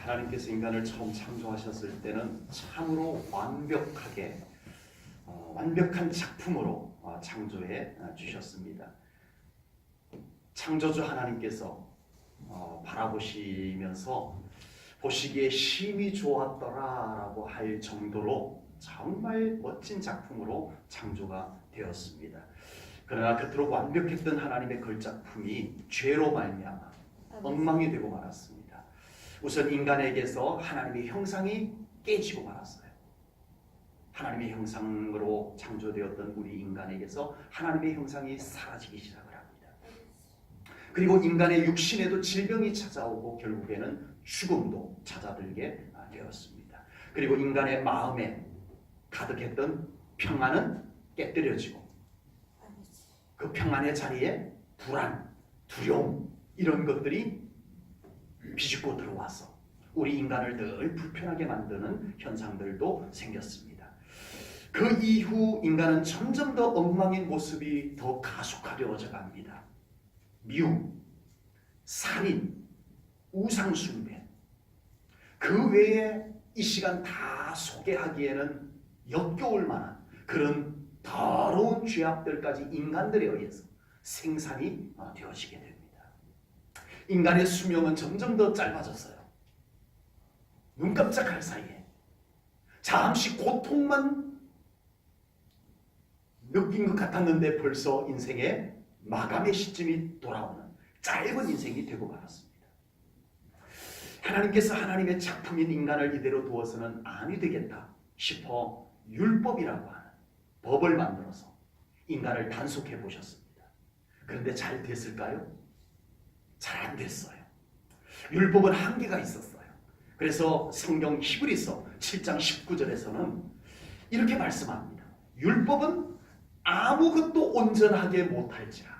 하나님께서 인간을 처음 창조하셨을 때는 참으로 완벽한 작품으로 창조해 주셨습니다. 창조주 하나님께서 바라보시면서 보시기에 심히 좋았더라라고 할 정도로 정말 멋진 작품으로 창조가 되었습니다. 그러나 그토록 완벽했던 하나님의 걸작품이 죄로 말미암아 엉망이 되고 말았습니다. 우선 인간에게서 하나님의 형상이 깨지고 말았어요. 하나님의 형상으로 창조되었던 우리 인간에게서 하나님의 형상이 사라지기 시작을 합니다. 그리고 인간의 육신에도 질병이 찾아오고 결국에는 죽음도 찾아들게 되었습니다. 그리고 인간의 마음에 가득했던 평안은 깨뜨려지고 그 평안의 자리에 불안, 두려움 이런 것들이 비집고 들어와서 우리 인간을 늘 불편하게 만드는 현상들도 생겼습니다. 그 이후 인간은 점점 더 엉망인 모습이 더 가속화되어져 갑니다. 미움, 살인, 우상숭배 그 외에 이 시간 다 소개하기에는 역겨울 만한 그런 더러운 죄악들까지 인간들에 의해서 생산이 되어지게 됩니다. 인간의 수명은 점점 더 짧아졌어요. 눈 깜짝할 사이에 잠시 고통만 느낀 것 같았는데 벌써 인생의 마감의 시점이 돌아오는 짧은 인생이 되고 말았습니다. 하나님께서 하나님의 작품인 인간을 이대로 두어서는 아니 되겠다 싶어 율법이라고 하는 법을 만들어서 인간을 단속해 보셨습니다. 그런데 잘 됐을까요? 잘 안 됐어요. 율법은 한계가 있었어요. 그래서 성경 히브리서 7장 19절에서는 이렇게 말씀합니다. 율법은 아무것도 온전하게 못할지라.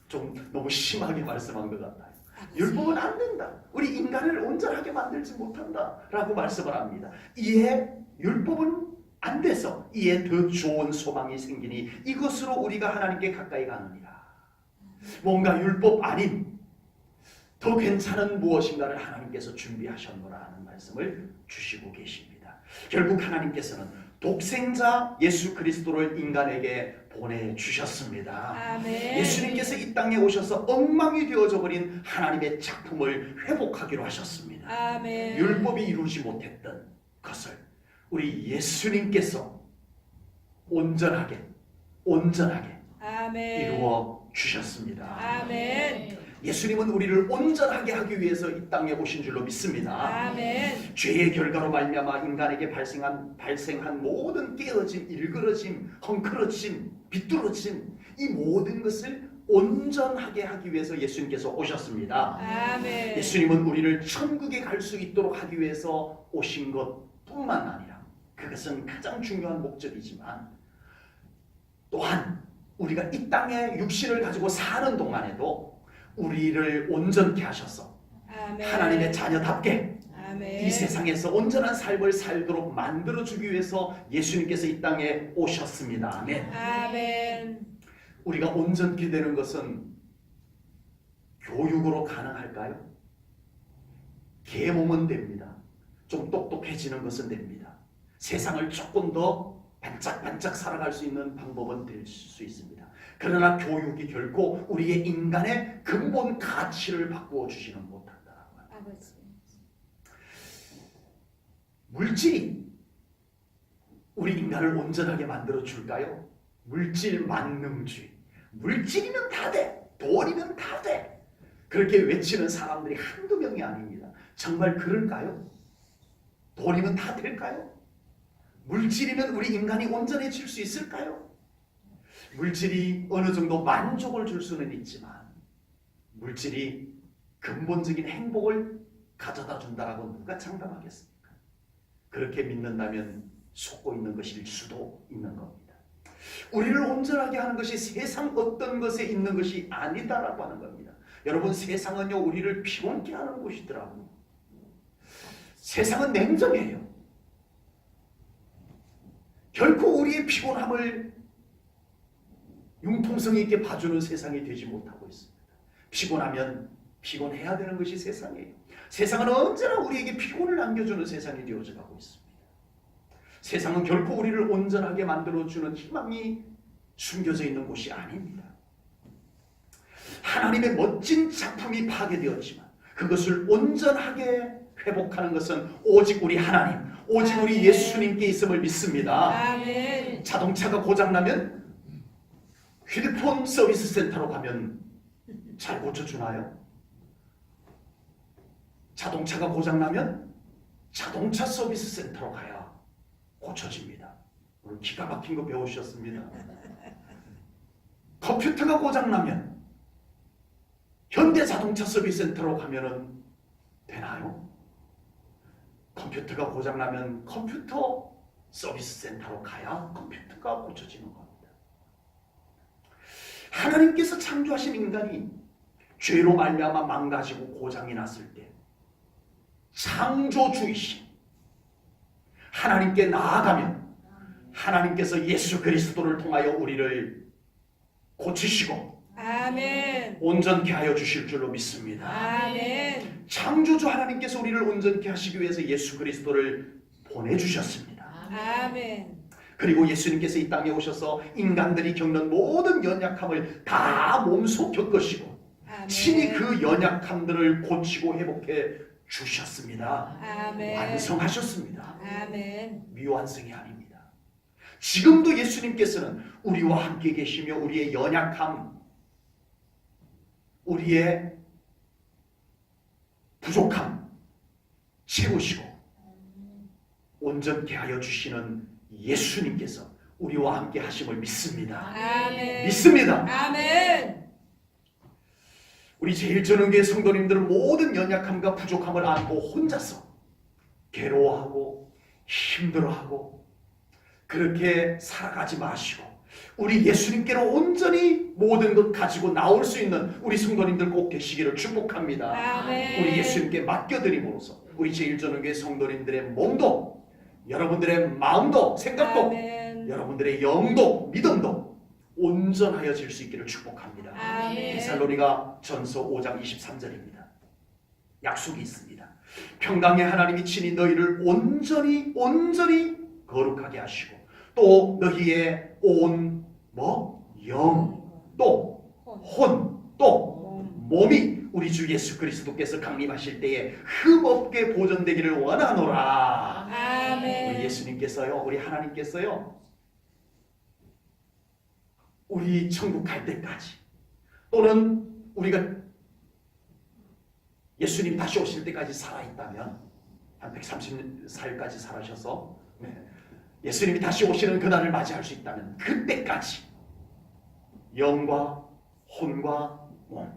좀 너무 심하게 말씀한 것 같아요. 율법은 안 된다. 우리 인간을 온전하게 만들지 못한다 라고 말씀을 합니다. 이에 율법은 안 돼서 이에 더 좋은 소망이 생기니 이것으로 우리가 하나님께 가까이 가느니라. 뭔가 율법 아닌 더 괜찮은 무엇인가를 하나님께서 준비하셨노라 하는 말씀을 주시고 계십니다. 결국 하나님께서는 독생자 예수 그리스도를 인간에게 보내주셨습니다. 아멘. 예수님께서 이 땅에 오셔서 엉망이 되어져 버린 하나님의 작품을 회복하기로 하셨습니다. 아멘. 율법이 이루지 못했던 것을 우리 예수님께서 온전하게 아멘. 이루어 주셨습니다. 아멘. 예수님은 우리를 온전하게 하기 위해서 이 땅에 오신 줄로 믿습니다. 아멘. 죄의 결과로 말미암아 인간에게 발생한 모든 깨어짐, 일그러짐, 헝클어짐, 비뚤어짐 이 모든 것을 온전하게 하기 위해서 예수님께서 오셨습니다. 아멘. 예수님은 우리를 천국에 갈 수 있도록 하기 위해서 오신 것뿐만 아니라 그것은 가장 중요한 목적이지만 또한 우리가 이 땅에 육신을 가지고 사는 동안에도 우리를 온전케 하셔서 아멘. 하나님의 자녀답게 아멘. 이 세상에서 온전한 삶을 살도록 만들어주기 위해서 예수님께서 이 땅에 오셨습니다. 아멘. 아멘. 우리가 온전케 되는 것은 교육으로 가능할까요? 계몽은 됩니다. 좀 똑똑해지는 것은 됩니다. 세상을 조금 더 반짝반짝 살아갈 수 있는 방법은 될 수 있습니다. 그러나 교육이 결코 우리의 인간의 근본 가치를 바꾸어 주지는 못한다라고 합니다. 아버지. 물질이 우리 인간을 온전하게 만들어 줄까요? 물질 만능주의. 물질이면 다 돼. 돈이면 다 돼. 그렇게 외치는 사람들이 한두 명이 아닙니다. 정말 그럴까요? 돈이면 다 될까요? 물질이면 우리 인간이 온전해질 수 있을까요? 물질이 어느 정도 만족을 줄 수는 있지만 물질이 근본적인 행복을 가져다 준다라고 누가 장담하겠습니까? 그렇게 믿는다면 속고 있는 것일 수도 있는 겁니다. 우리를 온전하게 하는 것이 세상 어떤 것에 있는 것이 아니다라고 하는 겁니다. 여러분, 세상은요 우리를 피곤케 하는 곳이더라고요. 세상은 냉정해요. 결코 우리의 피곤함을 융통성 있게 봐주는 세상이 되지 못하고 있습니다. 피곤하면 피곤해야 되는 것이 세상이에요. 세상은 언제나 우리에게 피곤을 안겨주는 세상이 되어져가고 있습니다. 세상은 결코 우리를 온전하게 만들어주는 희망이 숨겨져 있는 곳이 아닙니다. 하나님의 멋진 작품이 파괴되었지만 그것을 온전하게 회복하는 것은 오직 우리 하나님, 오직 우리 예수님께 있음을 믿습니다. 아멘. 자동차가 고장나면 휴대폰 서비스 센터로 가면 잘 고쳐주나요? 자동차가 고장나면 자동차 서비스 센터로 가야 고쳐집니다. 오늘 기가 막힌 거 배우셨습니다. 컴퓨터가 고장나면 현대자동차 서비스 센터로 가면은 되나요? 컴퓨터가 고장나면 컴퓨터 서비스 센터로 가야 컴퓨터가 고쳐지는 겁니다. 하나님께서 창조하신 인간이 죄로 말미암아 망가지고 고장이 났을 때 창조주이신 하나님께 나아가면 하나님께서 예수 그리스도를 통하여 우리를 고치시고 아멘. 온전케 하여 주실 줄로 믿습니다. 아멘. 창조주 하나님께서 우리를 온전케 하시기 위해서 예수 그리스도를 보내주셨습니다. 아멘. 그리고 예수님께서 이 땅에 오셔서 인간들이 겪는 모든 연약함을 다 몸소 겪으시고 아멘. 친히 그 연약함들을 고치고 회복해 주셨습니다. 아멘. 완성하셨습니다. 아멘. 미완성이 아닙니다. 지금도 예수님께서는 우리와 함께 계시며 우리의 연약함, 우리의 부족함 채우시고 온전케 하여 주시는 예수님께서 우리와 함께 하심을 믿습니다. 아멘. 믿습니다. 아멘. 우리 제일전원교회 성도님들은 모든 연약함과 부족함을 안고 혼자서 괴로워하고 힘들어하고 그렇게 살아가지 마시고 우리 예수님께로 온전히 모든 것 가지고 나올 수 있는 우리 성도님들 꼭 되시기를 축복합니다. 아멘. 우리 예수님께 맡겨드림으로써 우리 제일전원교회 성도님들의 몸도 여러분들의 마음도 생각도 아멘. 여러분들의 영도 믿음도 온전하여질 수 있기를 축복합니다. 아멘. 데살로니가 전서 5장 23절입니다. 약속이 있습니다. 평강의 하나님이 친히 너희를 온전히 거룩하게 하시고 또 너희의 온 영, 또 혼, 또 몸이 우리 주 예수 그리스도께서 강림하실 때에 흠없게 보존되기를 원하노라. 아멘. 우리 예수님께서요, 우리 하나님께서요, 우리 천국 갈 때까지 또는 우리가 예수님 다시 오실 때까지 살아있다면 한 134일까지 살아셔서 예수님이 다시 오시는 그날을 맞이할 수 있다면 그때까지 영과 혼과 몸,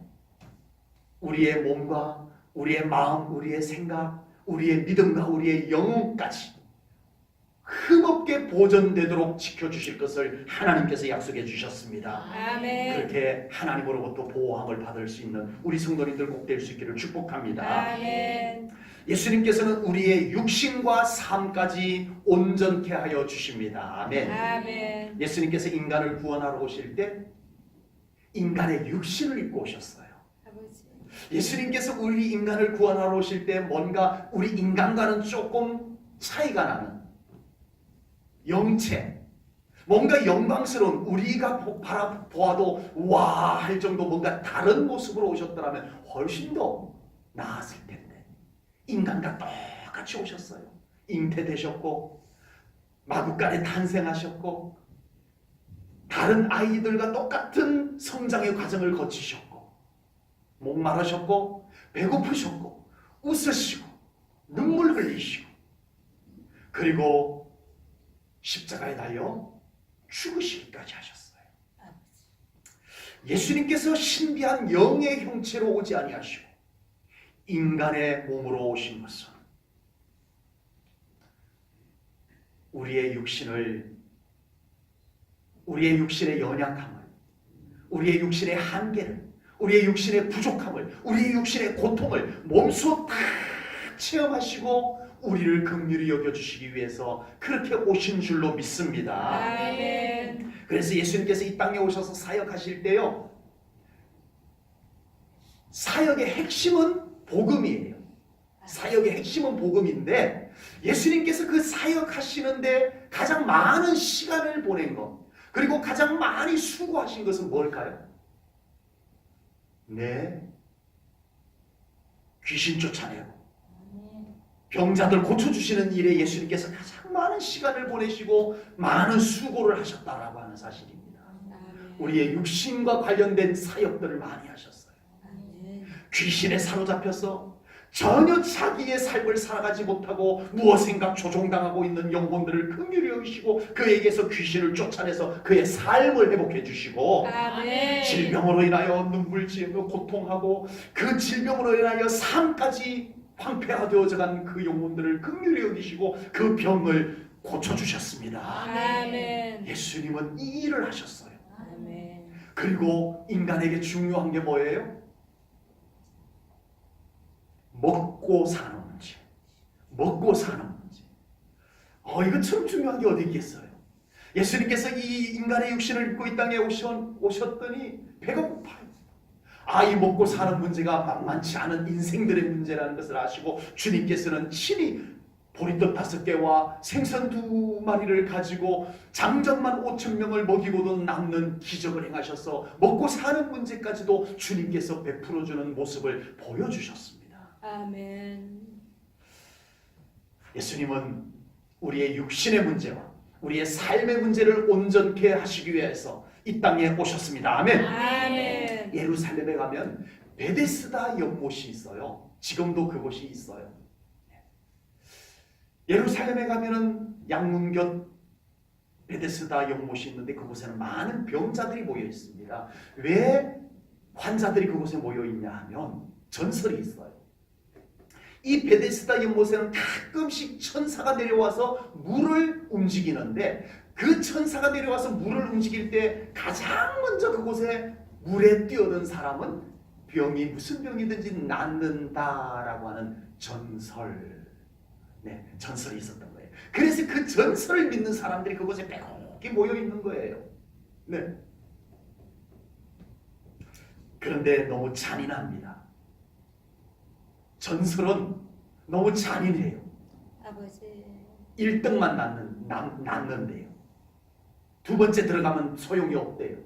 우리의 몸과 우리의 마음, 우리의 생각, 우리의 믿음과 우리의 영혼까지 흠없게 보존되도록 지켜주실 것을 하나님께서 약속해 주셨습니다. 아멘. 그렇게 하나님으로부터 보호함을 받을 수 있는 우리 성도님들 꼭 될 수 있기를 축복합니다. 아멘. 예수님께서는 우리의 육신과 삶까지 온전케 하여 주십니다. 아멘. 아멘. 예수님께서 인간을 구원하러 오실 때 인간의 육신을 입고 오셨어요. 아버지. 예수님께서 우리 인간을 구원하러 오실 때 뭔가 우리 인간과는 조금 차이가 나는 영체, 뭔가 영광스러운 우리가 바라보아도 와 할 정도 뭔가 다른 모습으로 오셨더라면 훨씬 더 나았을 텐데 인간과 똑같이 오셨어요. 잉태되셨고 마구간에 탄생하셨고 다른 아이들과 똑같은 성장의 과정을 거치셨고 목마르셨고 배고프셨고 웃으시고 눈물 흘리시고 그리고 십자가에 달려 죽으시기까지 하셨어요. 예수님께서 신비한 영의 형체로 오지 아니하시고 인간의 몸으로 오신 것은 우리의 육신의 연약함을, 우리의 육신의 한계를, 우리의 육신의 부족함을, 우리의 육신의 고통을 몸소 다 체험하시고 우리를 긍휼히 여겨주시기 위해서 그렇게 오신 줄로 믿습니다. 아멘. 그래서 예수님께서 이 땅에 오셔서 사역하실 때요, 사역의 핵심은 복음이에요. 사역의 핵심은 복음인데 예수님께서 그 사역하시는데 가장 많은 시간을 보낸 것, 그리고 가장 많이 수고하신 것은 뭘까요? 네, 귀신 쫓아내고 병자들 고쳐주시는 일에 예수님께서 가장 많은 시간을 보내시고 많은 수고를 하셨다라고 하는 사실입니다. 우리의 육신과 관련된 사역들을 많이 하셨어요. 귀신에 사로잡혀서 전혀 자기의 삶을 살아가지 못하고 무엇인가 조종당하고 있는 영혼들을 긍휼히 여기시고 그에게서 귀신을 쫓아내서 그의 삶을 회복해 주시고, 아멘. 질병으로 인하여 눈물 지으며 고통하고 그 질병으로 인하여 삶까지 황폐화 되어져간 그 영혼들을 긍휼히 여기시고 그 병을 고쳐주셨습니다. 아멘. 예수님은 이 일을 하셨어요. 아멘. 그리고 인간에게 중요한 게 뭐예요? 먹고 사는 문제. 먹고 사는 문제. 이것처럼 중요한 게 어디 있겠어요? 예수님께서 이 인간의 육신을 입고 이 땅에 오셨더니 배가 고파요. 이 먹고 사는 문제가 만만치 않은 인생들의 문제라는 것을 아시고 주님께서는 친히 보리떡 5개와 생선 2마리를 가지고 장정만 5,000명을 먹이고도 남는 기적을 행하셔서 먹고 사는 문제까지도 주님께서 베풀어주는 모습을 보여주셨습니다. 아멘. 예수님은 우리의 육신의 문제와 우리의 삶의 문제를 온전케 하시기 위해서 이 땅에 오셨습니다. 아멘. 아멘. 예루살렘에 가면 베데스다 연못이 있어요. 지금도 그곳이 있어요. 예루살렘에 가면은 양문곁 베데스다 연못이 있는데 그곳에는 많은 병자들이 모여 있습니다. 왜 환자들이 그곳에 모여 있냐 하면 전설이 있어요. 이 베데스다 연못에는 가끔씩 천사가 내려와서 물을 움직이는데 그 천사가 내려와서 물을 움직일 때 가장 먼저 그곳에 물에 뛰어든 사람은 병이 무슨 병이든지 낫는다라고 하는 전설, 전설이 있었던 거예요. 그래서 그 전설을 믿는 사람들이 그곳에 빼곡히 모여 있는 거예요. 네. 그런데 너무 잔인합니다. 전설은 너무 잔인해요. 아버지. 1등만 낳는데요. 2번째 들어가면 소용이 없대요.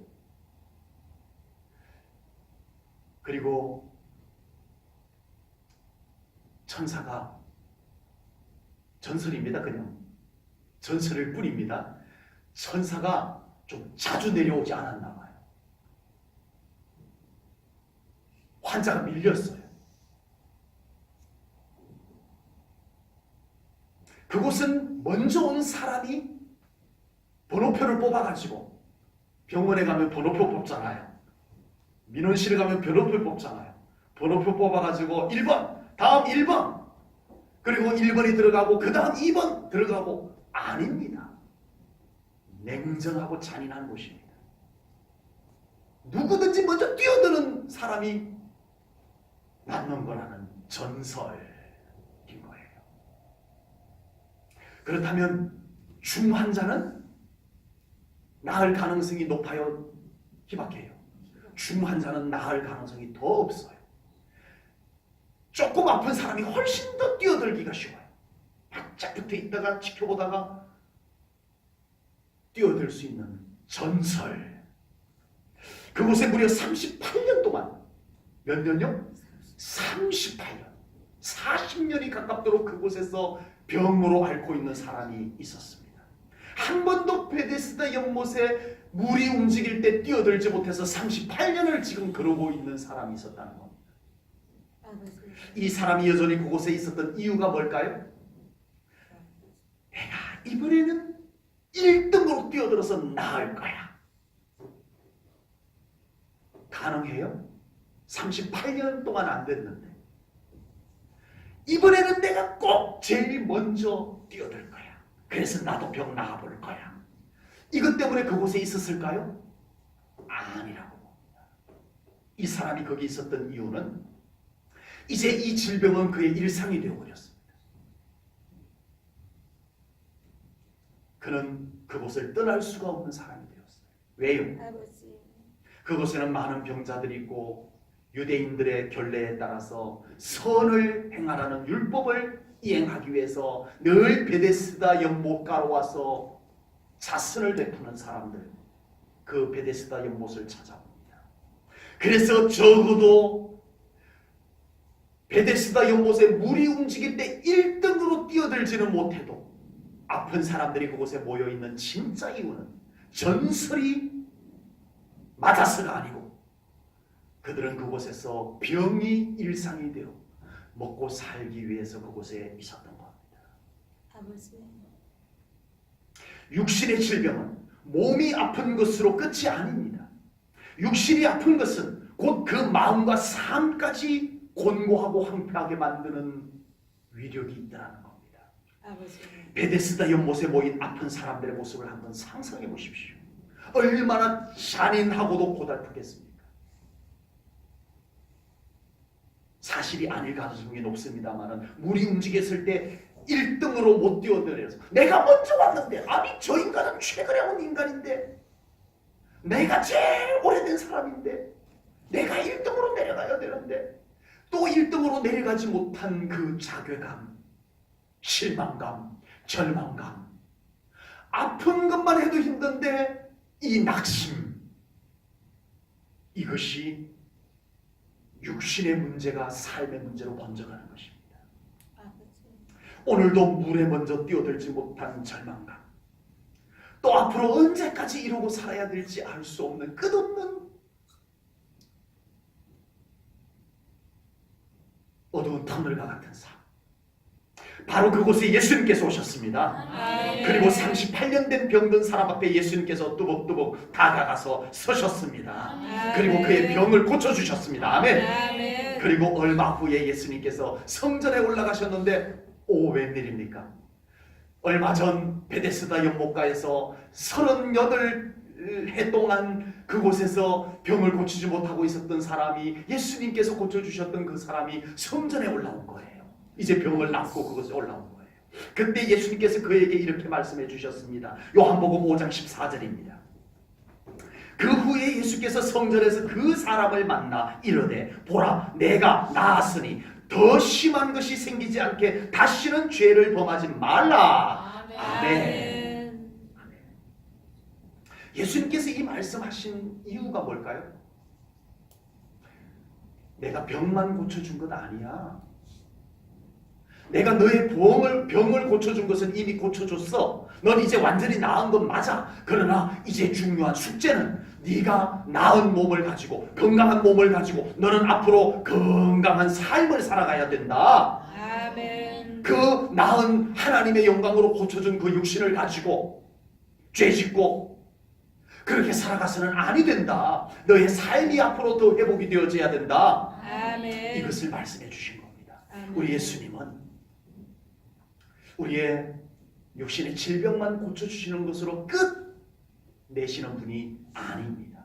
그리고 천사가 전설입니다. 그냥 전설일 뿐입니다. 천사가 좀 자주 내려오지 않았나 봐요. 환자가 밀렸어요. 그곳은 먼저 온 사람이 번호표를 뽑아가지고 병원에 가면 번호표 뽑잖아요. 민원실에 가면 번호표 뽑잖아요. 번호표 뽑아가지고 1번, 다음 1번, 그리고 1번이 들어가고 그 다음 2번 들어가고, 아닙니다. 냉정하고 잔인한 곳입니다. 누구든지 먼저 뛰어드는 사람이 낫는 거라는 전설인 거예요. 그렇다면 중환자는 나을 가능성이 높아요? 희박해요? 중환자는 나을 가능성이 더 없어요. 조금 아픈 사람이 훨씬 더 뛰어들기가 쉬워요. 바짝 붙어 있다가 지켜보다가 뛰어들 수 있는 전설. 그곳에 무려 38년 동안, 몇 년요? 38년, 40년이 가깝도록 그곳에서 병으로 앓고 있는 사람이 있었습니다. 한 번도 베데스다 연못에 물이 움직일 때 뛰어들지 못해서 38년을 지금 그러고 있는 사람이 있었다는 겁니다. 이 사람이 여전히 그곳에 있었던 이유가 뭘까요? 내가 이번에는 1등으로 뛰어들어서 나을 거야. 가능해요? 38년 동안 안 됐는데 이번에는 내가 꼭 제일 먼저 뛰어들 거야. 그래서 나도 병 나아볼 거야. 이것 때문에 그곳에 있었을까요? 아니라고 봅니다. 이 사람이 거기 있었던 이유는 이제 이 질병은 그의 일상이 되어버렸습니다. 그는 그곳을 떠날 수가 없는 사람이 되었어요. 왜요? 아버지. 그곳에는 많은 병자들이 있고 유대인들의 결례에 따라서 선을 행하라는 율법을 이행하기 위해서 늘 베데스다 연못가로 와서 자선을 베푸는 사람들, 그 베데스다 연못을 찾아옵니다. 그래서 적어도 베데스다 연못에 물이 움직일 때 1등으로 뛰어들지는 못해도 아픈 사람들이 그곳에 모여있는 진짜 이유는 전설이 맞아서가 아니고 그들은 그곳에서 병이 일상이 되어 먹고 살기 위해서 그곳에 있었던 겁니다. 아버지. 육신의 질병은 몸이 아픈 것으로 끝이 아닙니다. 육신이 아픈 것은 곧 그 마음과 삶까지 곤고하고 황폐하게 만드는 위력이 있다는 겁니다. 아버지. 베데스다 연못에 모인 아픈 사람들의 모습을 한번 상상해 보십시오. 얼마나 잔인하고도 고달프겠습니까? 사실이 아닐 가능성이 높습니다만 물이 움직였을 때 1등으로 못 뛰어들어서 내가 먼저 왔는데, 아니 저 인간은 최근에 온 인간인데, 내가 제일 오래된 사람인데 내가 1등으로 내려가야 되는데 또 1등으로 내려가지 못한 그 자괴감, 실망감, 절망감, 아픈 것만 해도 힘든데 이 낙심, 이것이 육신의 문제가 삶의 문제로 번져가는 것입니다. 아버지. 오늘도 물에 먼저 뛰어들지 못한 절망감, 또 앞으로 언제까지 이러고 살아야 될지 알 수 없는 끝없는 어두운 터널과 같은 삶. 바로 그곳에 예수님께서 오셨습니다. 아멘. 그리고 38년 된 병든 사람 앞에 예수님께서 뚜벅뚜벅 다가가서 서셨습니다. 아멘. 그리고 그의 병을 고쳐주셨습니다. 아멘. 아멘. 그리고 얼마 후에 예수님께서 성전에 올라가셨는데 웬일입니까? 얼마 전 베데스다 연못가에서 38해 동안 그곳에서 병을 고치지 못하고 있었던 사람이, 예수님께서 고쳐주셨던 그 사람이 성전에 올라온 거예요. 이제 병을 낫고 그곳에 올라온 거예요. 그때 예수님께서 그에게 이렇게 말씀해 주셨습니다. 요한복음 5장 14절입니다. 그 후에 예수께서 성전에서 그 사람을 만나 이르되 보라 내가 나았으니 더 심한 것이 생기지 않게 다시는 죄를 범하지 말라. 아멘. 예수님께서 이 말씀하신 이유가 뭘까요? 내가 병만 고쳐준 것 아니야. 내가 너의 병을 고쳐준 것은 이미 고쳐줬어. 넌 이제 완전히 나은 건 맞아. 그러나 이제 중요한 숙제는 네가 나은 몸을 가지고, 건강한 몸을 가지고 너는 앞으로 건강한 삶을 살아가야 된다. 아멘. 그 나은 하나님의 영광으로 고쳐준 그 육신을 가지고 죄짓고 그렇게 살아가서는 아니 된다. 너의 삶이 앞으로 더 회복이 되어져야 된다. 아멘. 이것을 말씀해 주신 겁니다. 아멘. 우리 예수님은 우리의 육신의 질병만 고쳐주시는 것으로 끝 내시는 분이 아닙니다.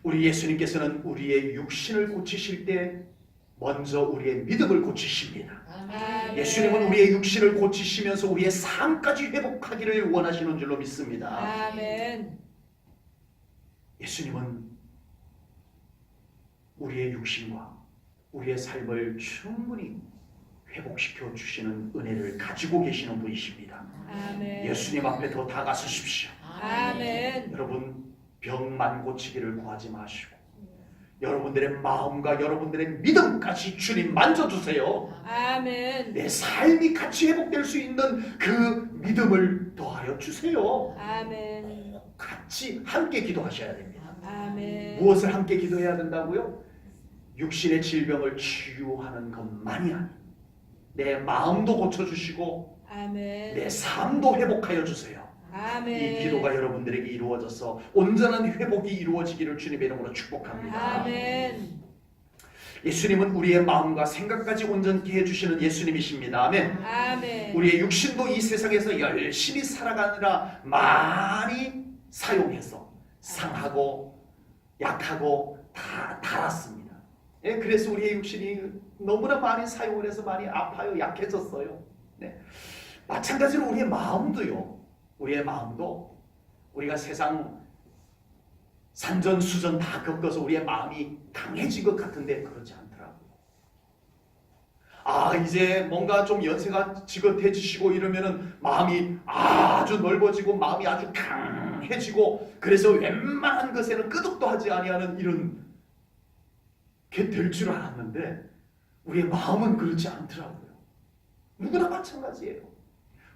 우리 예수님께서는 우리의 육신을 고치실 때 먼저 우리의 믿음을 고치십니다. 아멘. 예수님은 우리의 육신을 고치시면서 우리의 삶까지 회복하기를 원하시는 줄로 믿습니다. 아멘. 예수님은 우리의 육신과 우리의 삶을 충분히 회복시켜 주시는 은혜를 가지고 계시는 분이십니다. 아멘. 예수님 앞에 더 다가서십시오. 아멘. 여러분 병만 고치기를 구하지 마시고 여러분들의 마음과 여러분들의 믿음까지 주님 만져주세요. 아멘. 내 삶이 같이 회복될 수 있는 그 믿음을 더하여 주세요. 아멘. 같이 함께 기도하셔야 됩니다. 아멘. 무엇을 함께 기도해야 된다고요? 육신의 질병을 치유하는 것만이 아니라 내 마음도 고쳐주시고 아멘. 내 삶도 회복하여 주세요. 아멘. 이 기도가 여러분들에게 이루어져서 온전한 회복이 이루어지기를 주님의 이름으로 축복합니다. 아멘. 예수님은 우리의 마음과 생각까지 온전케 해주시는 예수님이십니다. 아멘. 아멘. 우리의 육신도 이 세상에서 열심히 살아가느라 많이 사용해서 상하고 약하고 다 닳았습니다. 예, 그래서 우리의 육신이 너무나 많이 사용을 해서 많이 아파요. 약해졌어요. 네. 마찬가지로 우리의 마음도요. 우리의 마음도 우리가 세상 산전수전 다 겪어서 우리의 마음이 강해진 것 같은데 그렇지 않더라고요. 이제 뭔가 좀 연세가 지긋해지시고 이러면은 마음이 아주 넓어지고 마음이 아주 강해지고 그래서 웬만한 것에는 끄덕도 하지 아니하는 이런 게 될 줄 알았는데 우리의 마음은 그렇지 않더라고요. 누구나 마찬가지예요.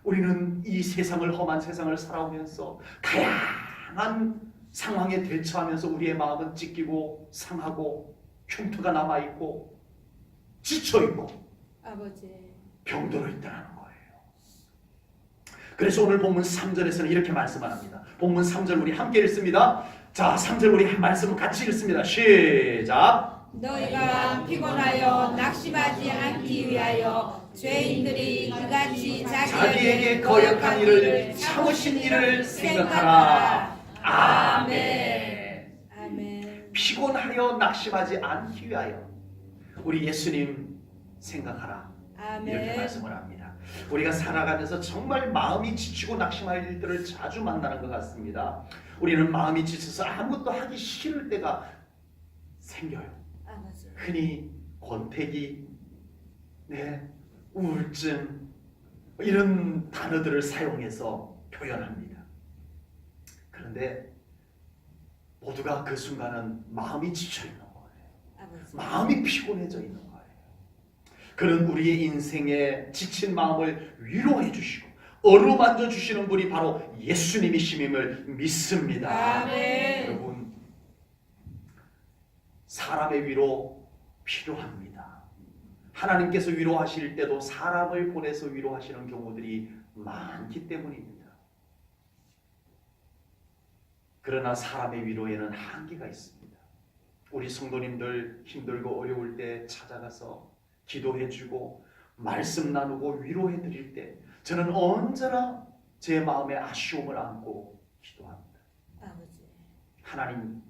우리는 이 세상을 험한 세상을 살아오면서 다양한 상황에 대처하면서 우리의 마음은 찢기고 상하고 흉터가 남아있고 지쳐있고 아버지. 병들어 있다는 거예요. 그래서 오늘 본문 3절에서는 이렇게 말씀합니다. 본문 3절 우리 함께 읽습니다. 자, 3절 우리 말씀을 같이 읽습니다. 시작. 너희가 피곤하여 낙심하지 않기 위하여 죄인들이 그같이 자기에게 거역한 일을 참으신 일을 생각하라. 아멘. 아멘. 피곤하여 낙심하지 않기 위하여 우리 예수님 생각하라. 이렇게 아멘. 말씀을 합니다. 우리가 살아가면서 정말 마음이 지치고 낙심할 일들을 자주 만나는 것 같습니다. 우리는 마음이 지쳐서 아무것도 하기 싫을 때가 생겨요. 아버지. 흔히 권태기, 우울증 이런 단어들을 사용해서 표현합니다. 그런데 모두가 그 순간은 마음이 지쳐 있는 거예요. 아버지. 마음이 피곤해져 있는 거예요. 그런 우리의 인생에 지친 마음을 위로해 주시고 어루만져 주시는 분이 바로 예수님이심임을 믿습니다. 아멘. 여러분, 사람의 위로 필요합니다. 하나님께서 위로하실 때도 사람을 보내서 위로하시는 경우들이 많기 때문입니다. 그러나 사람의 위로에는 한계가 있습니다. 우리 성도님들 힘들고 어려울 때 찾아가서 기도해주고 말씀 나누고 위로해 드릴 때 저는 언제나 제 마음의 아쉬움을 안고 기도합니다. 아버지. 하나님,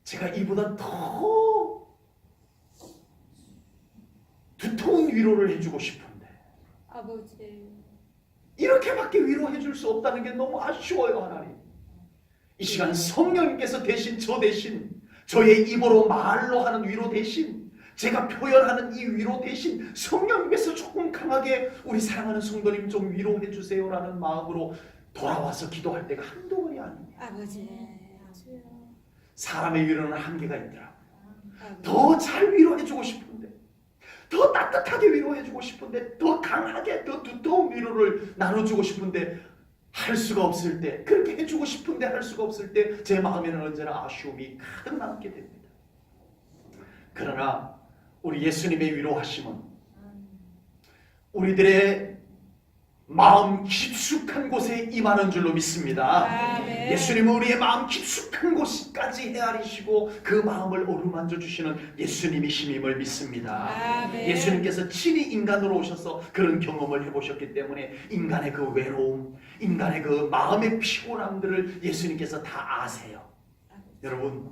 제가 이보다 더 두터운 위로를 해주고 싶은데 아버지. 이렇게밖에 위로해 줄 수 없다는 게 너무 아쉬워요. 하나님, 이 시간 성령님께서 대신 저 대신 저의 입으로 말로 하는 위로 대신 제가 표현하는 이 위로 대신 성령님께서 조금 강하게 우리 사랑하는 성도님 좀 위로해 주세요라는 마음으로 돌아와서 기도할 때가 한두 번이 아닙니다. 아버지. 사람의 위로는 한계가 있더라고요. 아버지. 더 잘 위로해주고 싶은데, 더 따뜻하게 위로해주고 싶은데, 더 강하게, 더 두터운 위로를 나눠주고 싶은데 할 수가 없을 때, 그렇게 해주고 싶은데 할 수가 없을 때 제 마음에는 언제나 아쉬움이 가득 남게 됩니다. 그러나 우리 예수님의 위로하심은 우리들의 마음 깊숙한 곳에 임하는 줄로 믿습니다. 아멘. 예수님은 우리의 마음 깊숙한 곳까지 헤아리시고 그 마음을 어루만져 주시는 예수님이심임을 믿습니다. 아멘. 예수님께서 친히 인간으로 오셔서 그런 경험을 해보셨기 때문에 인간의 그 외로움, 인간의 그 마음의 피곤함들을 예수님께서 다 아세요. 여러분,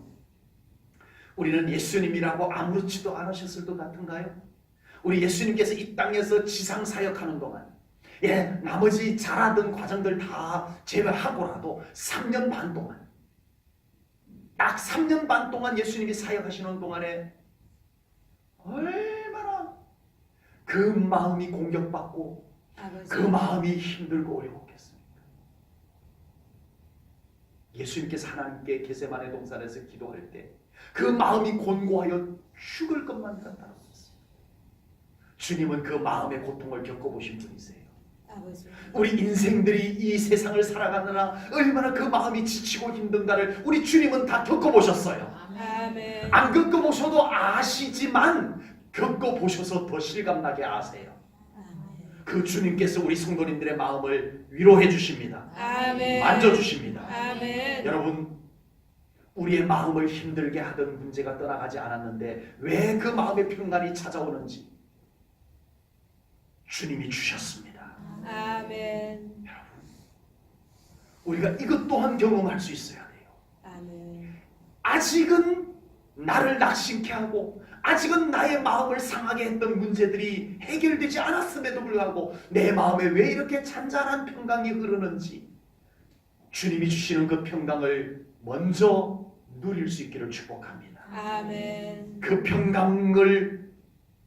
우리는 예수님이라고 아무렇지도 않으셨을 것 같은가요? 우리 예수님께서 이 땅에서 지상 사역하는 동안 나머지 잘하던 과정들 다 제외하고라도 3년 반 동안, 딱 3년 반 동안 예수님이 사역하시는 동안에 얼마나 그 마음이 공격받고 아버지. 그 마음이 힘들고 어려웠겠습니까? 예수님께서 하나님께 겟세마네 동산에서 기도할 때 그 마음이 곤고하여 죽을 것만 같다고 했어요. 주님은 그 마음의 고통을 겪어보신 분이세요. 아버지. 우리 인생들이 이 세상을 살아가느라 얼마나 그 마음이 지치고 힘든가를 우리 주님은 다 겪어보셨어요. 아멘. 안 겪어보셔도 아시지만 겪어보셔서 더 실감나게 아세요. 아멘. 그 주님께서 우리 성도님들의 마음을 위로해 주십니다. 아멘. 만져주십니다. 아멘. 여러분, 우리의 마음을 힘들게 하던 문제가 떠나가지 않았는데 왜 그 마음의 평간이 찾아오는지 주님이 주셨습니다. 아멘. 우리가 이것 또한 경험할 수 있어야 돼요. 아멘. 아직은 나를 낙심케 하고 아직은 나의 마음을 상하게 했던 문제들이 해결되지 않았음에도 불구하고 내 마음에 왜 이렇게 잔잔한 평강이 흐르는지 주님이 주시는 그 평강을 먼저 누릴 수 있기를 축복합니다. 아멘. 그 평강을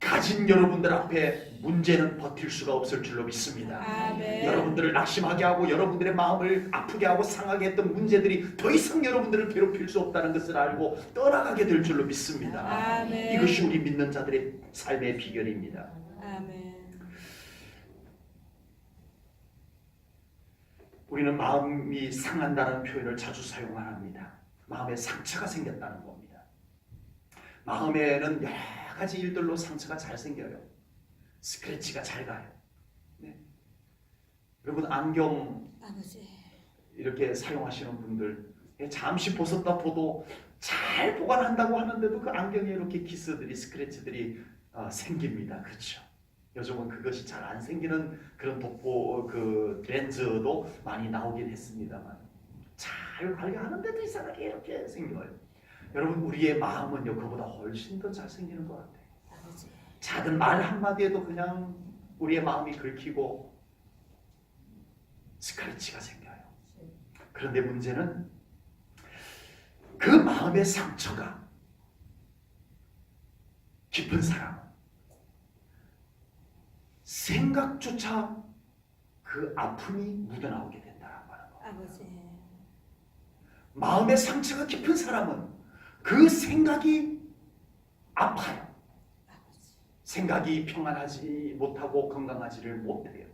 가진 여러분들 앞에 문제는 버틸 수가 없을 줄로 믿습니다. 아멘. 여러분들을 낙심하게 하고 여러분들의 마음을 아프게 하고 상하게 했던 문제들이 더 이상 여러분들을 괴롭힐 수 없다는 것을 알고 떠나가게 될 줄로 믿습니다. 아멘. 이것이 우리 믿는 자들의 삶의 비결입니다. 아멘. 우리는 마음이 상한다는 표현을 자주 사용합니다. 마음에 상처가 생겼다는 겁니다. 마음에는 여러 가지 일들로 상처가 잘 생겨요. 스크래치가 잘 가요. 네. 여러분 안경 아버지. 이렇게 사용하시는 분들 잠시 벗었다 둬도 잘 보관한다고 하는데도 그 안경에 이렇게 기스들이 스크래치들이 생깁니다. 그렇죠? 요즘은 그것이 잘 안 생기는 그런 돋보 그 렌즈도 많이 나오긴 했습니다만 잘 관리하는데도 이상하게 이렇게 생겨요. 여러분 우리의 마음은요 그보다 훨씬 더 잘 생기는 것 같아요. 아버지. 작은 말 한마디에도 그냥 우리의 마음이 긁히고 스크래치가 생겨요. 그런데 문제는 그 마음의 상처가 깊은 사람은 생각조차 그 아픔이 묻어나오게 된다는 거예요. 아버지. 마음의 상처가 깊은 사람은 그 생각이 아파요. 아버지. 생각이 평안하지 못하고 건강하지를 못해요.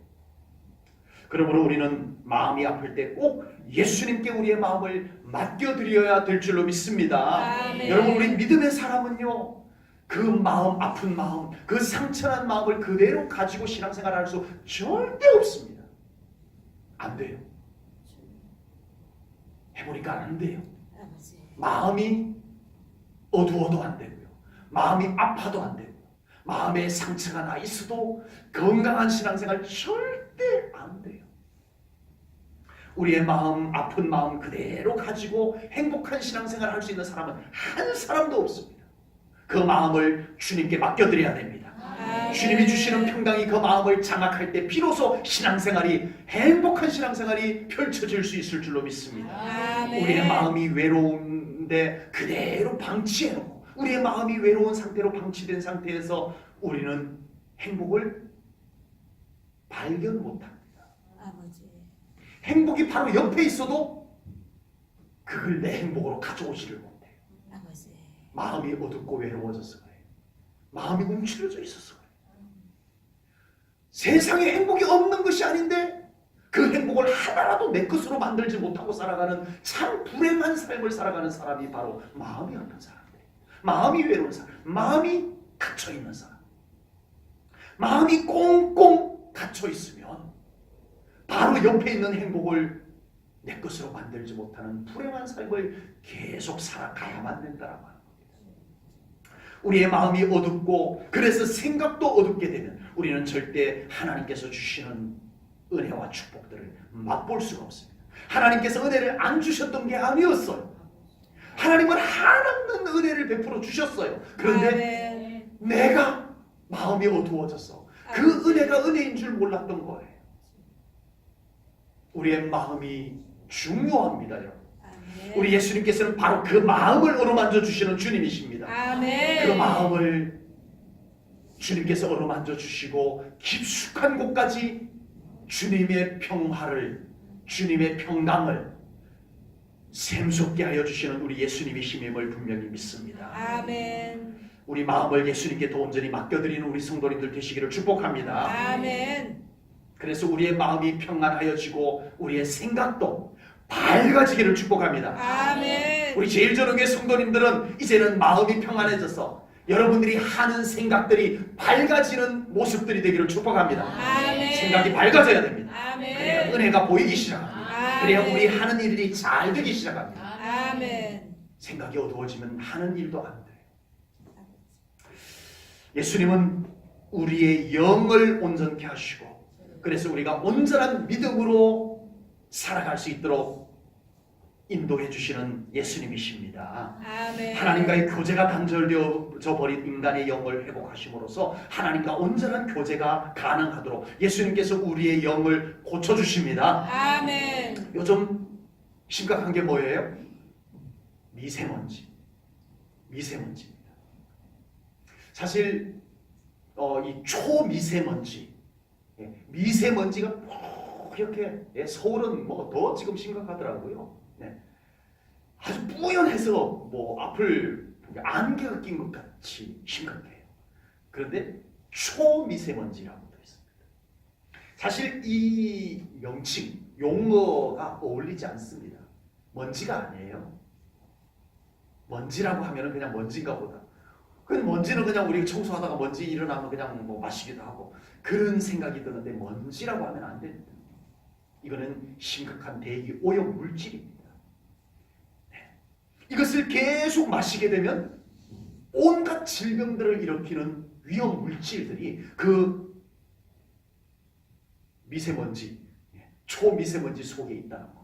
그러므로 우리는 마음이 아플 때 꼭 예수님께 우리의 마음을 맡겨드려야 될 줄로 믿습니다. 아멘. 여러분 우리 믿음의 사람은요 그 마음 아픈 마음 그 상처난 마음을 그대로 가지고 신앙생활을 할 수 절대 없습니다. 안 돼요. 해보니까 안 돼요. 아버지. 마음이 어두워도 안 되고요. 마음이 아파도 안 되고요. 마음에 상처가 나 있어도 건강한 신앙생활 절대 안 돼요. 우리의 마음, 아픈 마음 그대로 가지고 행복한 신앙생활 할 수 있는 사람은 한 사람도 없습니다. 그 마음을 주님께 맡겨드려야 됩니다. 아멘. 주님이 주시는 평강이 그 마음을 장악할 때 비로소 신앙생활이 행복한 신앙생활이 펼쳐질 수 있을 줄로 믿습니다. 아멘. 우리의 마음이 외로운데 그대로 방치해놓고 우리의 마음이 외로운 상태로 방치된 상태에서 우리는 행복을 발견 못합니다. 아버지. 행복이 바로 옆에 있어도 그걸 내 행복으로 가져오지를 못해요. 아버지. 마음이 어둡고 외로워져서 그래요. 마음이 움츠려져 있어서 그래요. 세상에 행복이 없는 것이 아닌데 그 행복을 하나라도 내 것으로 만들지 못하고 살아가는 참 불행한 삶을 살아가는 사람이 바로 마음이 아픈 사람들이에요. 마음이 외로운 사람, 마음이 갇혀있는 사람. 마음이 꽁꽁 갇혀있으면 바로 옆에 있는 행복을 내 것으로 만들지 못하는 불행한 삶을 계속 살아가야만 된다라고 하는 겁니다. 우리의 마음이 어둡고 그래서 생각도 어둡게 되면 우리는 절대 하나님께서 주시는 은혜와 축복들을 맛볼 수가 없습니다. 하나님께서 은혜를 안 주셨던 게 아니었어요. 하나님은 한없는 은혜를 베풀어 주셨어요. 그런데 아멘. 내가 마음이 어두워져서 그 은혜가 은혜인 줄 몰랐던 거예요. 우리의 마음이 중요합니다, 여러분. 아멘. 우리 예수님께서는 바로 그 마음을 어루만져 주시는 주님이십니다. 아멘. 그 마음을 주님께서 어루만져 주시고 깊숙한 곳까지 주님의 평화를 주님의 평강을 샘솟게 하여 주시는 우리 예수님의 힘임을 분명히 믿습니다. 아멘. 우리 마음을 예수님께 더 온전히 맡겨드리는 우리 성도님들 되시기를 축복합니다. 아멘. 그래서 우리의 마음이 평안하여지고 우리의 생각도 밝아지기를 축복합니다. 아멘. 우리 제일전후교회 성도님들은 이제는 마음이 평안해져서 여러분들이 하는 생각들이 밝아지는 모습들이 되기를 축복합니다. 아멘. 생각이 밝아져야 됩니다. 아멘. 그래야 은혜가 보이기 시작합니다. 아멘. 그래야 우리 하는 일들이 잘 되기 시작합니다. 아멘. 생각이 어두워지면 하는 일도 안 돼요. 예수님은 우리의 영을 온전케 하시고 그래서 우리가 온전한 믿음으로 살아갈 수 있도록 인도해 주시는 예수님이십니다. 아멘. 하나님과의 교제가 단절되어져 버린 인간의 영을 회복하심으로써 하나님과 온전한 교제가 가능하도록 예수님께서 우리의 영을 고쳐주십니다. 아멘. 요즘 심각한 게 뭐예요? 미세먼지입니다. 사실 이 초미세먼지, 미세먼지가 이렇게 서울은 뭐 더 지금 심각하더라고요. 네. 아주 뿌연해서 뭐 앞을 안개가 낀 것 같이 심각해요. 그런데 초미세먼지라고도 있습니다. 사실 이 명칭, 용어가 어울리지 않습니다. 먼지가 아니에요. 먼지라고 하면은 그냥 먼지인가 보다. 그 먼지는 그냥 우리가 청소하다가 먼지 일어나면 그냥 뭐 마시기도 하고 그런 생각이 드는데 먼지라고 하면 안 됩니다. 이거는 심각한 대기 오염 물질입니다. 네. 이것을 계속 마시게 되면 온갖 질병들을 일으키는 위험 물질들이 그 미세먼지, 초미세먼지 속에 있다는 거예요.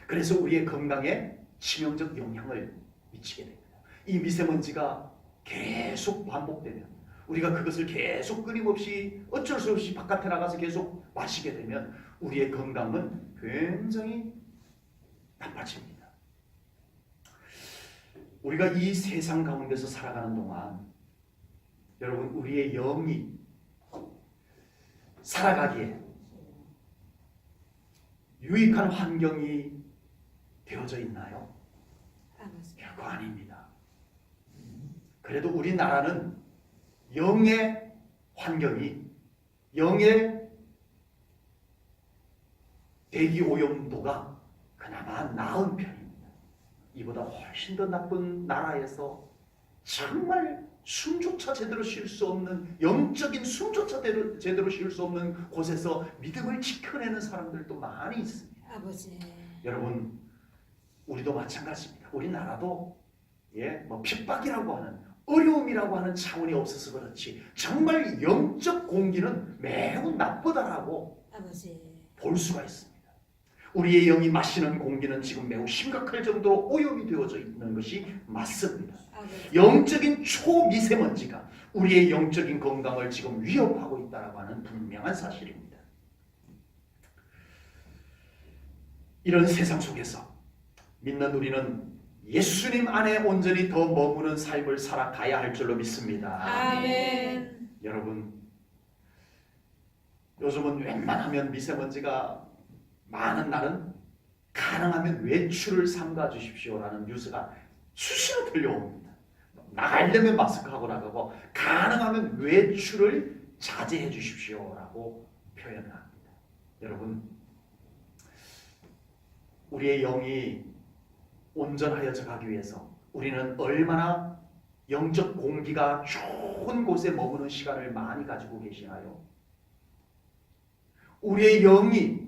그래서 우리의 건강에 치명적 영향을 미치게 됩니다. 이 미세먼지가 계속 반복되면 우리가 그것을 계속 끊임없이 어쩔 수 없이 바깥에 나가서 계속 마시게 되면 우리의 건강은 굉장히 나빠집니다. 우리가 이 세상 가운데서 살아가는 동안 여러분 우리의 영이 살아가기에 유익한 환경이 되어져 있나요? 결코 아닙니다. 그래도 우리나라는 영의 환경이, 영의 대기 오염도가 그나마 나은 편입니다. 이보다 훨씬 더 나쁜 나라에서 정말 숨조차 제대로 쉴 수 없는, 영적인 숨조차 제대로 쉴 수 없는 곳에서 믿음을 지켜내는 사람들도 많이 있습니다. 아버지. 여러분, 우리도 마찬가지입니다. 우리나라도 뭐 핍박이라고 하는, 어려움이라고 하는 차원이 없어서 그렇지 정말 영적 공기는 매우 나쁘다라고 아버지. 볼 수가 있습니다. 우리의 영이 마시는 공기는 지금 매우 심각할 정도로 오염이 되어져 있는 것이 맞습니다. 아버지. 영적인 초미세먼지가 우리의 영적인 건강을 지금 위협하고 있다고 하는 분명한 사실입니다. 이런 세상 속에서 믿는 우리는 예수님 안에 온전히 더 머무는 삶을 살아가야 할 줄로 믿습니다. 아멘. 여러분, 요즘은 웬만하면 미세먼지가 많은 날은 가능하면 외출을 삼가 주십시오라는 뉴스가 수시로 들려옵니다. 나가려면 마스크하고 나가고 가능하면 외출을 자제해 주십시오라고 표현을 합니다. 여러분, 우리의 영이 온전하여져 가기 위해서 우리는 얼마나 영적 공기가 좋은 곳에 머무는 시간을 많이 가지고 계시나요? 우리의 영이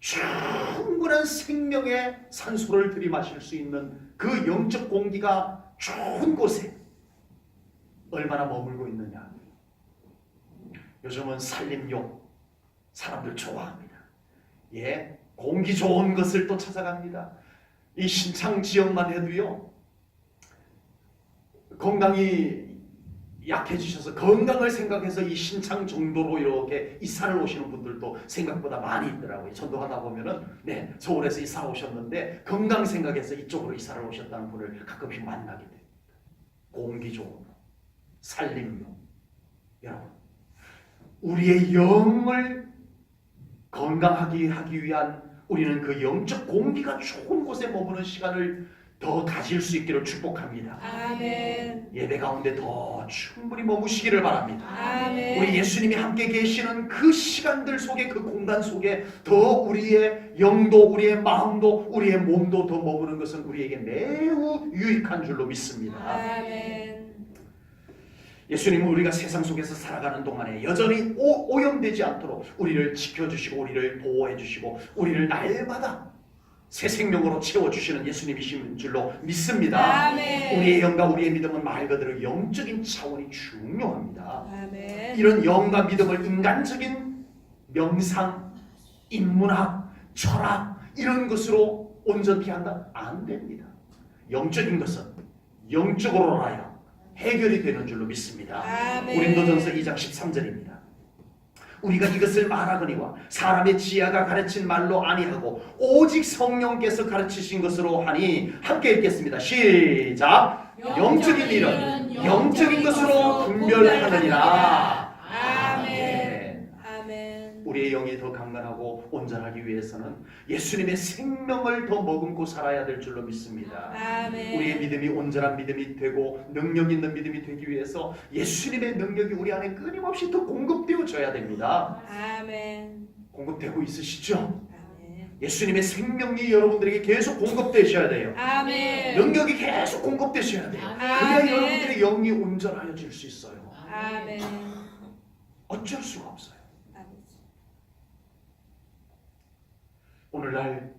충분한 생명의 산소를 들이마실 수 있는 그 영적 공기가 좋은 곳에 얼마나 머물고 있느냐. 요즘은 산림욕 사람들 좋아합니다. 공기 좋은 것을 또 찾아갑니다. 이 신창 지역만 해도요, 건강이 약해지셔서 건강을 생각해서 이 신창 정도로 이렇게 이사를 오시는 분들도 생각보다 많이 있더라고요. 전도하다 보면은 서울에서 이사 오셨는데 건강 생각해서 이쪽으로 이사를 오셨다는 분을 가끔씩 만나게 됩니다. 공기 좋은 산림용. 여러분, 우리의 영을 건강하게 하기 위한 우리는 그 영적 공기가 좋은 곳에 머무는 시간을 더 가질 수 있기를 축복합니다. 아멘. 예배 가운데 더 충분히 머무시기를 바랍니다. 아멘. 우리 예수님이 함께 계시는 그 시간들 속에, 그 공간 속에 더 우리의 영도, 우리의 마음도, 우리의 몸도 더 머무는 것은 우리에게 매우 유익한 줄로 믿습니다. 아멘. 예수님은 우리가 세상 속에서 살아가는 동안에 여전히 오염되지 않도록 우리를 지켜주시고 우리를 보호해주시고 우리를 날마다 새 생명으로 채워주시는 예수님이신 줄로 믿습니다. 아멘. 우리의 영과 우리의 믿음은 말 그대로 영적인 차원이 중요합니다. 아멘. 이런 영과 믿음을 인간적인 명상, 인문학, 철학 이런 것으로 온전히 한다? 안 됩니다. 영적인 것은 영적으로 알아야 해결이 되는 줄로 믿습니다. 아멘. 고린도전서 2장 13절입니다. 우리가 이것을 말하거니와 사람의 지혜가 가르친 말로 아니하고 오직 성령께서 가르치신 것으로 하니 함께 읽겠습니다. 시작. 영적인 일은 영적인 것으로 분별하느니라. 아멘. 아멘. 우리의 영이 더 강건하고 온전하기 위해서는 예수님의 생명을 더 머금고 살아야 될 줄로 믿습니다. 아멘. 우리의 믿음이 온전한 믿음이 되고 능력 있는 믿음이 되기 위해서 예수님의 능력이 우리 안에 끊임없이 더 공급되어져야 됩니다. 아멘. 공급되고 있으시죠? 아멘. 예수님의 생명이 여러분들에게 계속 공급되셔야 돼요. 아멘. 능력이 계속 공급되셔야 돼요. 그래야 아멘. 여러분들의 영이 온전하여질 수 있어요. 아멘. 어쩔 수가 없어요. 아버지. 오늘날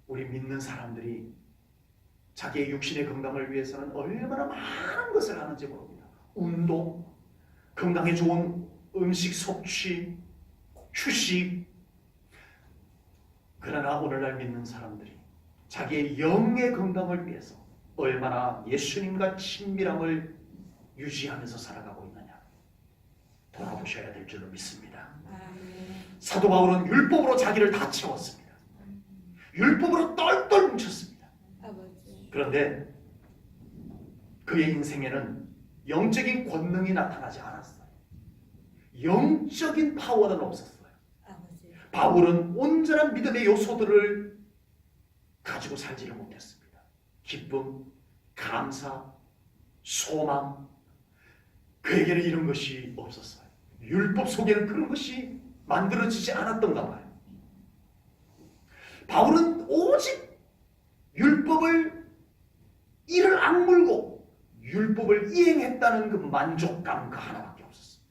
우리 믿는 사람들이 자기의 육신의 건강을 위해서는 얼마나 많은 것을 하는지 모릅니다. 운동, 건강에 좋은 음식 섭취, 휴식. 그러나 오늘날 믿는 사람들이 자기의 영의 건강을 위해서 얼마나 예수님과 친밀함을 유지하면서 살아가고 있느냐 돌아보셔야 될 줄로 믿습니다. 아멘. 사도 바울은 율법으로 자기를 다 채웠습니다. 율법으로 똘똘 뭉쳤습니다. 아버지. 그런데 그의 인생에는 영적인 권능이 나타나지 않았어요. 영적인 파워는 없었어요. 아버지. 바울은 온전한 믿음의 요소들을 가지고 살지를 못했습니다. 기쁨, 감사, 소망, 그에게는 이런 것이 없었어요. 율법 속에는 그런 것이 만들어지지 않았던가 봐요. 바울은 오직 율법을 이를 악물고 율법을 이행했다는 그 만족감 그 하나밖에 없었어요.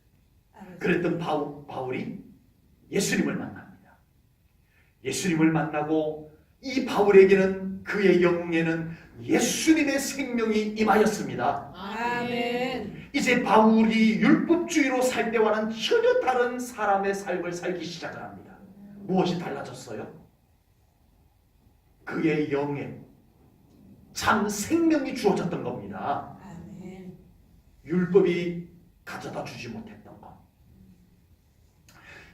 아버지. 그랬던 바울이 예수님을 만납니다. 예수님을 만나고 이 바울에게는 그의 영에는 예수님의 생명이 임하였습니다. 아멘. 이제 바울이 율법주의로 살 때와는 전혀 다른 사람의 삶을 살기 시작을 합니다. 무엇이 달라졌어요? 그의 영에 참 생명이 주어졌던 겁니다. 아멘. 율법이 가져다 주지 못했던 것.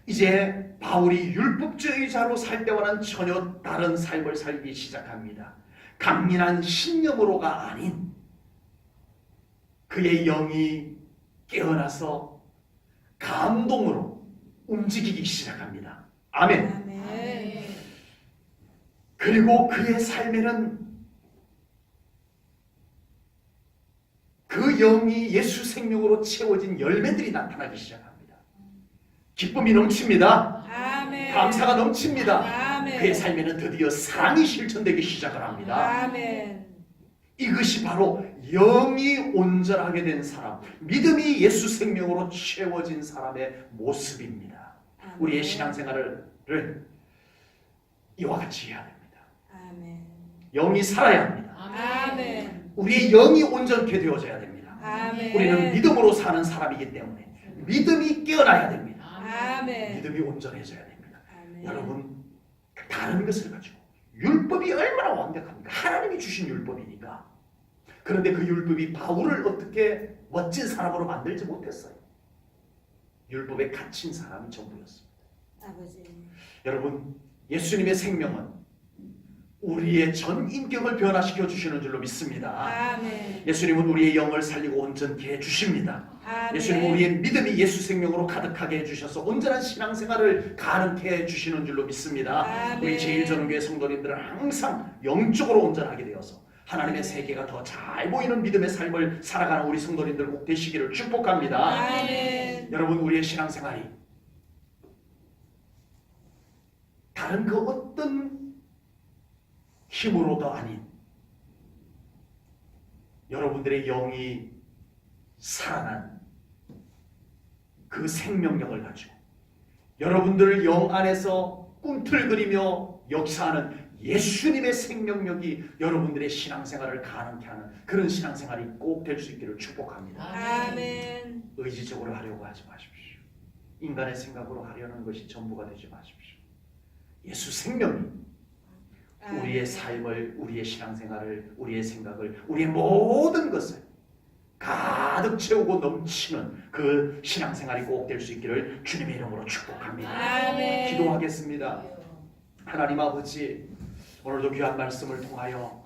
이제 바울이 율법주의자로 살 때와는 전혀 다른 삶을 살기 시작합니다. 강인한 신념으로가 아닌 그의 영이 깨어나서 감동으로 움직이기 시작합니다. 아멘. 아멘. 그리고 그의 삶에는 그 영이 예수 생명으로 채워진 열매들이 나타나기 시작합니다. 기쁨이 넘칩니다. 아멘. 감사가 넘칩니다. 아멘. 그의 삶에는 드디어 사랑이 실천되기 시작을 합니다. 아멘. 이것이 바로 영이 온전하게 된 사람, 믿음이 예수 생명으로 채워진 사람의 모습입니다. 아멘. 우리의 신앙생활을 이와 같이 해야 됩니다. 아멘. 영이 살아야 합니다. 아멘. 우리의 영이 온전케 되어져야 됩니다. 아멘. 우리는 믿음으로 사는 사람이기 때문에 믿음이 깨어나야 됩니다. 아멘. 믿음이 온전해져야 됩니다. 아멘. 여러분, 다른 것을 가지고 율법이 얼마나 완벽합니까? 하나님이 주신 율법이니까. 그런데 그 율법이 바울을 어떻게 멋진 사람으로 만들지 못했어요. 율법에 갇힌 사람이 전부였습니다. 아버지. 여러분, 예수님의 생명은 우리의 전 인격을 변화시켜 주시는 줄로 믿습니다. 아멘. 예수님은 우리의 영을 살리고 온전케 해주십니다. 아멘. 예수님은 우리의 믿음이 예수 생명으로 가득하게 해주셔서 온전한 신앙생활을 가능케 해주시는 줄로 믿습니다. 아멘. 우리 제일전원교회 성도님들은 항상 영적으로 온전하게 되어서 하나님의 아멘. 세계가 더 잘 보이는 믿음의 삶을 살아가는 우리 성도님들 꼭 되시기를 축복합니다. 아멘. 여러분, 우리의 신앙생활이 다른 그 어떤 힘으로도 아닌 여러분들의 영이 살아난 그 생명력을 가지고 여러분들 영 안에서 꿈틀거리며 역사하는 예수님의 생명력이 여러분들의 신앙생활을 가능케 하는 그런 신앙생활이 꼭 될 수 있기를 축복합니다. 아멘. 의지적으로 하려고 하지 마십시오. 인간의 생각으로 하려는 것이 전부가 되지 마십시오. 예수 생명이 우리의 삶을, 우리의 신앙생활을, 우리의 생각을, 우리의 모든 것을 가득 가득 채우고 넘치는 그 신앙생활이 꼭 될 수 있기를 주님의 이름으로 축복합니다. 아멘. 기도하겠습니다. 하나님 아버지, 오늘도 귀한 말씀을 통하여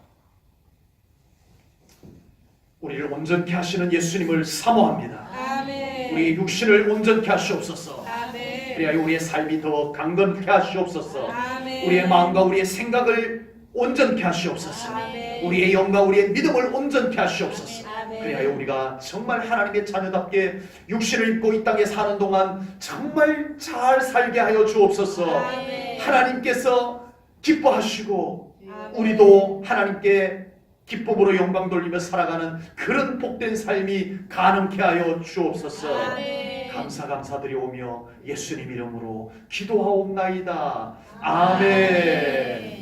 우리를 온전케 하시는 예수님을 사모합니다. 아멘. 우리의 육신을 온전케 하시옵소서. 아멘. 그래야 우리의 삶이 더 강건케 하시옵소서. 아멘. 우리의 마음과 우리의 생각을 온전케 하시옵소서. 아멘. 우리의 영과 우리의 믿음을 온전케 하시옵소서. 아멘. 그래야 우리가 정말 하나님의 자녀답게 육신을 입고 이 땅에 사는 동안 정말 잘 살게 하여 주옵소서. 아멘. 하나님께서 기뻐하시고 아멘. 우리도 하나님께 기쁨으로 영광 돌리며 살아가는 그런 복된 삶이 가능케 하여 주옵소서. 아멘. 감사드리오며 예수님 이름으로 기도하옵나이다. 아멘.